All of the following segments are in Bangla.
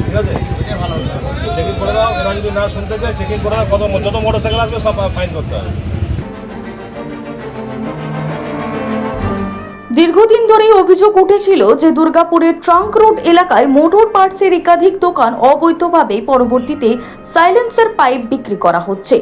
ঠিক আছে, চেকিং করে দাও। এরা যদি না শুনতে চায় চেকিং করে দাও, যত মোটরসাইকেল আসবে সব ফাইন করতে হবে। দীর্ঘদিন ধরেই অভিযোগ উঠেছিল যে দুর্গাপুরের ট্রাঙ্ক রোড এলাকায় মোটর পার্টসের একাধিক দোকান অবৈধভাবে পরবর্তীতে সাইলেন্সার পাইপ বিক্রি করা হচ্ছে।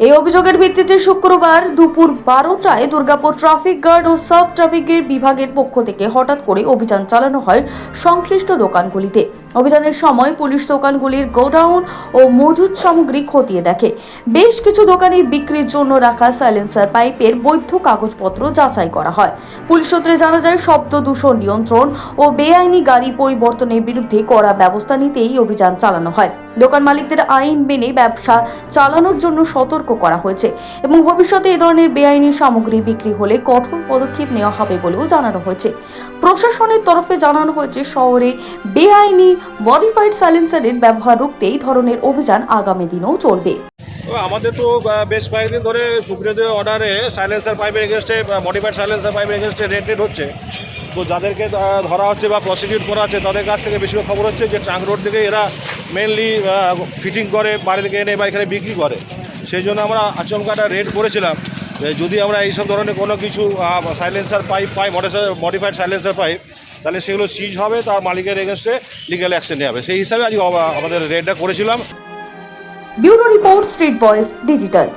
এই অভিযোগের ভিত্তিতে শুক্রবার দুপুর 12টায় দুর্গাপুর ট্রাফিক গার্ড ও সাব ট্রাফিকের বিভাগের পক্ষ থেকে হঠাৎ করে অভিযান চালানো হয় সংশ্লিষ্ট দোকানগুলিতে। অভিযানের সময় পুলিশ দোকানগুলির গোডাউন ও মজুদ সামগ্রী খতিয়ে দেখে। বেশ কিছু দোকানে বিক্রির জন্য রাখা সাইলেন্সার পাইপের বৈধ কাগজপত্র যাচাই করা হয়। পুলিশ সূত্রে জানা যায়, শব্দ দূষণ নিয়ন্ত্রণ ও বেআইনি গাড়ি পরিবর্তনের বিরুদ্ধে কড়া ব্যবস্থা নিতে এই অভিযান চালানো হয়। দোকান মালিকদের আইন মেনে ব্যবসা চালানোর জন্য সতর্ক করা হয়েছে এবং ভবিষ্যতে এ ধরনের বেআইনি সামগ্রী বিক্রি হলে কঠোর পদক্ষেপ নেওয়া হবে বলেও জানানো হয়েছে। প্রশাসনের তরফে জানানো হয়েছে, শহরে বেআইনি মডিফাইড সাইলেন্সারের ব্যবহার রুখতে এই ধরনের অভিযান আগামী দিনেও চলবে। আমাদের তো বেশ কয়েকদিন ধরে সুপ্রিয় অর্ডারে সাইলেন্সার পাইপের এগেনস্টে, মডিফাইড সাইলেন্সার পাইপের এগেনস্টে রেড হচ্ছে। তো যাদেরকে ধরা হচ্ছে বা প্রসিকিউট করা হচ্ছে তাদের কাছ থেকে বেশিরভাগ খবর হচ্ছে যে ট্রাঙ্ক রোড থেকে এরা মেনলি ফিটিং করে বাড়ি থেকে এনে বা এখানে বিক্রি করে। সেই জন্য আমরা আচমকাটা রেড করেছিলাম। যদি আমরা এইসব ধরনের কোনো কিছু সাইলেন্সার পাইপ পাই, মডিফাইড সাইলেন্সার পাইপ, তাহলে সেগুলো সিজ হবে, তার মালিকের এগেনস্টে লিগ্যাল অ্যাকশন নেওয়া হবে। সেই হিসাবে আজকে আমাদের রেডটা করেছিলাম। Bureau report, street voice digital.